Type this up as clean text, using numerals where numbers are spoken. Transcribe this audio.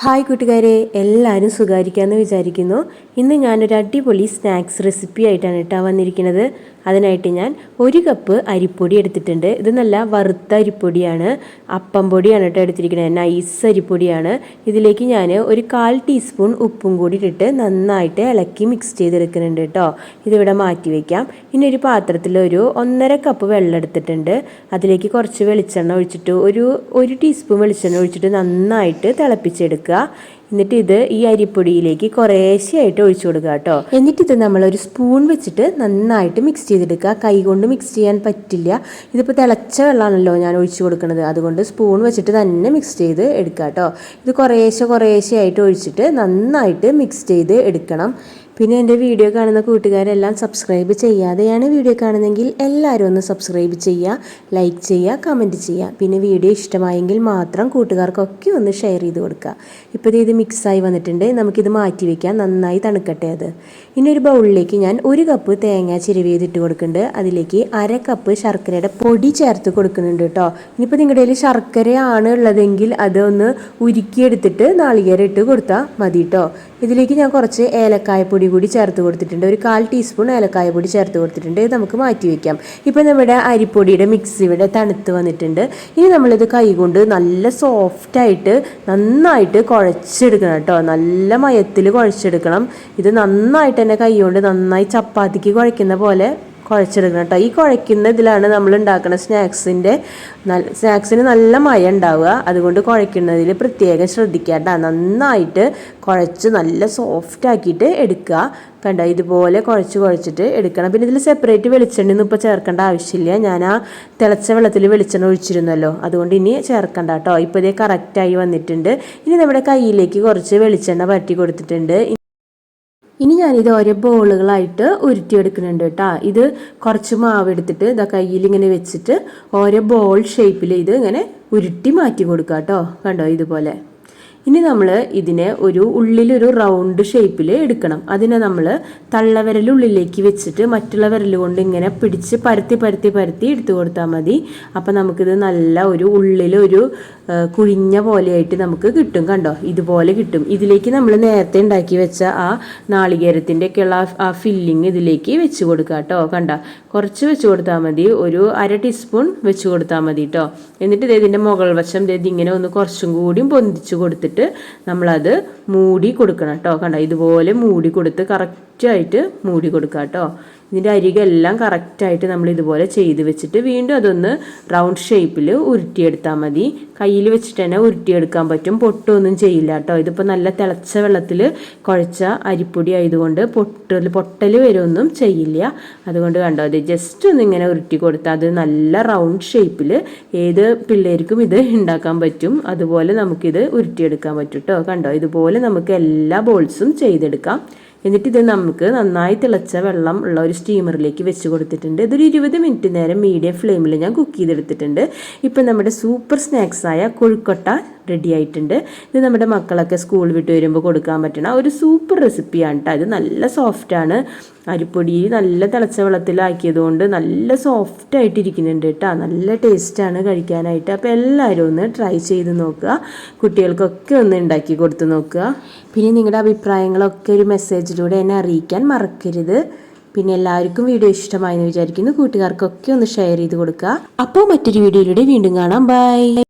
Hi കൂട്ടുകാരെ, എല്ലാവരും സുഖമായിരിക്കാമെന്ന് വിചാരിക്കുന്നു. ഇന്ന് ഞാനൊരു അടിപൊളി സ്നാക്സ് റെസിപ്പി ആയിട്ടാണ് വന്നിരിക്കുന്നത്. അതിനായിട്ട് ഞാൻ 1 കപ്പ് അരിപ്പൊടി എടുത്തിട്ടുണ്ട്. ഇത് നല്ല വറുത്ത അരിപ്പൊടിയാണ്, അപ്പം പൊടിയാണ് എടുത്തിരിക്കുന്നത്. നൈസ് അരിപ്പൊടിയാണ്. ഇതിലേക്ക് ഞാൻ ഒരു 1/4 ടീസ്പൂൺ ഉപ്പും കൂടി ഇട്ടിട്ട് നന്നായിട്ട് ഇളക്കി മിക്സ് ചെയ്തെടുക്കുന്നുണ്ട് കേട്ടോ. ഇതിവിടെ മാറ്റി വയ്ക്കാം. ഇനി ഒരു പാത്രത്തിൽ ഒരു 1.5 കപ്പ് വെള്ളം എടുത്തിട്ടുണ്ട്. അതിലേക്ക് കുറച്ച് വെളിച്ചെണ്ണ ഒഴിച്ചിട്ട് ഒരു ടീസ്പൂൺ വെളിച്ചെണ്ണ ഒഴിച്ചിട്ട് നന്നായിട്ട് തിളപ്പിച്ചെടുക്കുക. എന്നിട്ട് ഇത് ഈ അരിപ്പൊടിയിലേക്ക് കുറേശ്ശെയായിട്ട് ഒഴിച്ചു കൊടുക്കുക കേട്ടോ. എന്നിട്ട് ഇത് നമ്മളൊരു സ്പൂൺ വെച്ചിട്ട് നന്നായിട്ട് മിക്സ് ചെയ്തെടുക്കുക. കൈ കൊണ്ട് മിക്സ് ചെയ്യാൻ പറ്റില്ല. ഇതിപ്പോൾ തിളച്ച വെള്ളമാണല്ലോ ഞാൻ ഒഴിച്ചു കൊടുക്കുന്നത്, അതുകൊണ്ട് സ്പൂൺ വെച്ചിട്ട് തന്നെ മിക്സ് ചെയ്ത് എടുക്കുക കേട്ടോ. ഇത് കുറേശ്ശെയായിട്ട് ഒഴിച്ചിട്ട് നന്നായിട്ട് മിക്സ് ചെയ്ത് എടുക്കണം. പിന്നെ എൻ്റെ വീഡിയോ കാണുന്ന കൂട്ടുകാരെല്ലാം സബ്സ്ക്രൈബ് ചെയ്യാതെയാണ് വീഡിയോ കാണുന്നതെങ്കിൽ എല്ലാവരും ഒന്ന് സബ്സ്ക്രൈബ് ചെയ്യുക, ലൈക്ക് ചെയ്യുക, കമൻറ്റ് ചെയ്യുക. പിന്നെ വീഡിയോ ഇഷ്ടമായെങ്കിൽ മാത്രം കൂട്ടുകാർക്കൊക്കെ ഒന്ന് ഷെയർ ചെയ്ത് കൊടുക്കുക. ഇപ്പോൾ ഇത് മിക്സായി വന്നിട്ടുണ്ട്. നമുക്കിത് മാറ്റി വയ്ക്കാം, നന്നായി തണുക്കട്ടെ അത്. ഇനി ഒരു ബൗളിലേക്ക് ഞാൻ 1 കപ്പ് തേങ്ങ ചിരവിയതിട്ട് കൊടുക്കുന്നുണ്ട്. അതിലേക്ക് 1/2 കപ്പ് ശർക്കരയുടെ പൊടി ചേർത്ത് കൊടുക്കുന്നുണ്ട് കേട്ടോ. ഇനിയിപ്പോൾ നിങ്ങളുടെ കയ്യിൽ ശർക്കരയാണ് ഉള്ളതെങ്കിൽ അതൊന്ന് ഉരുക്കിയെടുത്തിട്ട് നാളികേരം ഇട്ട് കൊടുത്താൽ മതി കേട്ടോ. ഇതിലേക്ക് ഞാൻ കുറച്ച് ഏലക്കായപ്പൊടി കൂടി ചേർത്ത് കൊടുത്തിട്ടുണ്ട്. ഒരു 1/4 ടീസ്പൂൺ ഏലക്കായപ്പൊടി ചേർത്ത് കൊടുത്തിട്ടുണ്ട്. ഇത് നമുക്ക് മാറ്റി വയ്ക്കാം. ഇപ്പോൾ നമ്മുടെ അരിപ്പൊടിയുടെ മിക്സ് ഇവിടെ തണുത്ത് വന്നിട്ടുണ്ട്. ഇനി നമ്മളിത് കൈകൊണ്ട് നല്ല സോഫ്റ്റായിട്ട് നന്നായിട്ട് കുഴച്ചെടുക്കണം കേട്ടോ. നല്ല മയത്തിൽ കുഴച്ചെടുക്കണം. ഇത് നന്നായിട്ട് തന്നെ കൈ കൊണ്ട് നന്നായി ചപ്പാത്തിക്ക് കുഴയ്ക്കുന്ന പോലെ കുഴച്ചെടുക്കണം കേട്ടോ. ഈ കുഴയ്ക്കുന്ന ഇതിലാണ് നമ്മൾ ഉണ്ടാക്കുന്ന സ്നാക്സിന് നല്ല മയം ഉണ്ടാവുക. അതുകൊണ്ട് കുഴയ്ക്കുന്നതിൽ പ്രത്യേകം ശ്രദ്ധിക്കുക കേട്ടോ. നന്നായിട്ട് കുഴച്ച് നല്ല സോഫ്റ്റ് ആക്കിയിട്ട് എടുക്കുക. കണ്ടോ, ഇതുപോലെ കുഴച്ചിട്ട് എടുക്കണം. പിന്നെ ഇതിൽ സെപ്പറേറ്റ് വെളിച്ചെണ്ണയൊന്നും ഇപ്പോൾ ചേർക്കേണ്ട ആവശ്യമില്ല. ഞാൻ ആ തിളച്ച വെള്ളത്തിൽ വെളിച്ചെണ്ണ ഒഴിച്ചിരുന്നല്ലോ, അതുകൊണ്ട് ഇനി ചേർക്കണ്ട കേട്ടോ. ഇപ്പോൾ ഇതേ കറക്റ്റായി വന്നിട്ടുണ്ട്. ഇനി നമ്മുടെ കയ്യിലേക്ക് കുറച്ച് വെളിച്ചെണ്ണ പറ്റി കൊടുത്തിട്ടുണ്ട്. ഇനി ഞാനിത് ഓരോ ബോളുകളായിട്ട് ഉരുട്ടിയെടുക്കുന്നുണ്ട് കേട്ടോ. ഇത് കുറച്ച് മാവ് എടുത്തിട്ട് ഇതാ കയ്യിൽ ഇങ്ങനെ വെച്ചിട്ട് ഓരോ ബോൾ ഷേപ്പിൽ ഇത് ഇങ്ങനെ ഉരുട്ടി മാറ്റി കൊടുക്കുക കേട്ടോ. കണ്ടോ, ഇതുപോലെ. ഇനി നമ്മൾ ഇതിനെ ഉള്ളിലൊരു റൗണ്ട് ഷേപ്പിൽ എടുക്കണം. അതിനെ നമ്മൾ തള്ളവിരലുള്ളിലേക്ക് വെച്ചിട്ട് മറ്റുള്ള വിരൽ കൊണ്ട് ഇങ്ങനെ പിടിച്ച് പരത്തി എടുത്തു കൊടുത്താൽ മതി. അപ്പം നമുക്കിത് നല്ല ഉള്ളിലൊരു കുഴിഞ്ഞ പോലെയായിട്ട് നമുക്ക് കിട്ടും. കണ്ടോ, ഇതുപോലെ കിട്ടും. ഇതിലേക്ക് നമ്മൾ നേരത്തെ ഉണ്ടാക്കി വെച്ച ആ നാളികേരത്തിൻ്റെ ഒക്കെയുള്ള ആ ഫില്ലിങ് ഇതിലേക്ക് വെച്ച് കൊടുക്കുക കേട്ടോ. കണ്ട, കുറച്ച് വെച്ച് കൊടുത്താൽ മതി. ഒരു 1/2 ടീസ്പൂൺ വെച്ച് കൊടുത്താൽ മതി കേട്ടോ. എന്നിട്ട് ഇതിൻ്റെ മുകൾ വശം ഇങ്ങനെ ഒന്ന് കുറച്ചും കൂടി പൊന്തിച്ച് കൊടുത്തിട്ട് നമ്മളത് മൂടി കൊടുക്കണം കേട്ടോ. കണ്ടോ, ഇതുപോലെ മൂടി കൊടുത്ത് കറക്റ്റായിട്ട് മൂടി കൊടുക്കുക കേട്ടോ. ഇതിൻ്റെ അരികെല്ലാം കറക്റ്റായിട്ട് നമ്മൾ ഇതുപോലെ ചെയ്ത് വെച്ചിട്ട് വീണ്ടും അതൊന്ന് റൗണ്ട് ഷേപ്പിൽ ഉരുട്ടിയെടുത്താൽ മതി. കയ്യിൽ വെച്ചിട്ട് തന്നെ ഉരുട്ടിയെടുക്കാൻ പറ്റും, പൊട്ടൊന്നും ചെയ്യില്ല കേട്ടോ. ഇതിപ്പോൾ നല്ല തിളച്ച വെള്ളത്തിൽ കുഴച്ച അരിപ്പൊടി ആയതുകൊണ്ട് പൊട്ടൽ വരുമൊന്നും ചെയ്യില്ല. അതുകൊണ്ട് കണ്ടോ, അത് ജസ്റ്റ് ഒന്ന് ഇങ്ങനെ ഉരുട്ടി കൊടുത്താൽ അത് നല്ല റൗണ്ട് ഷേപ്പിൽ ഏത് പിള്ളേർക്കും ഇത് ഉണ്ടാക്കാൻ പറ്റും. അതുപോലെ നമുക്കിത് ഉരുട്ടിയെടുക്കാൻ പറ്റും കേട്ടോ. കണ്ടോ, ഇതുപോലെ നമുക്ക് എല്ലാ ബോൾസും ചെയ്തെടുക്കാം. എന്നിട്ട് ഇത് നമുക്ക് നന്നായി തിളച്ച വെള്ളം ഉള്ള ഒരു സ്റ്റീമറിലേക്ക് വെച്ച് കൊടുത്തിട്ടുണ്ട്. ഇതൊരു 20 മിനിറ്റ് നേരം മീഡിയം ഫ്ലെയിമിൽ ഞാൻ കുക്ക് ചെയ്തെടുത്തിട്ടുണ്ട്. ഇപ്പം നമ്മുടെ സൂപ്പർ സ്നാക്സായ കൊഴുക്കട്ട റെഡി ആയിട്ടുണ്ട്. ഇത് നമ്മുടെ മക്കളൊക്കെ സ്കൂൾ വിട്ട് വരുമ്പോൾ കൊടുക്കാൻ പറ്റണ ഒരു സൂപ്പർ റെസിപ്പിയാണ് കേട്ടോ. ഇത് നല്ല സോഫ്റ്റാണ്. അരിപ്പൊടി നല്ല തിളച്ച വെള്ളത്തിലാക്കിയതുകൊണ്ട് നല്ല സോഫ്റ്റായിട്ടിരിക്കുന്നുണ്ട് കേട്ടോ. നല്ല ടേസ്റ്റാണ് കഴിക്കാനായിട്ട്. അപ്പോൾ എല്ലാവരും ഒന്ന് ട്രൈ ചെയ്ത് നോക്കുക. കുട്ടികൾക്കൊക്കെ ഒന്ന് ഉണ്ടാക്കി കൊടുത്ത് നോക്കുക. പിന്നെ നിങ്ങളുടെ അഭിപ്രായങ്ങളൊക്കെ ഒരു മെസ്സേജിലൂടെ എന്നെ അറിയിക്കാൻ മറക്കരുത്. പിന്നെ എല്ലാവർക്കും വീഡിയോ ഇഷ്ടമായെന്ന് വിചാരിക്കുന്നു. കൂട്ടുകാർക്കൊക്കെ ഒന്ന് ഷെയർ ചെയ്ത് കൊടുക്കുക. അപ്പോൾ മറ്റൊരു വീഡിയോയിലൂടെ വീണ്ടും കാണാം. ബൈ.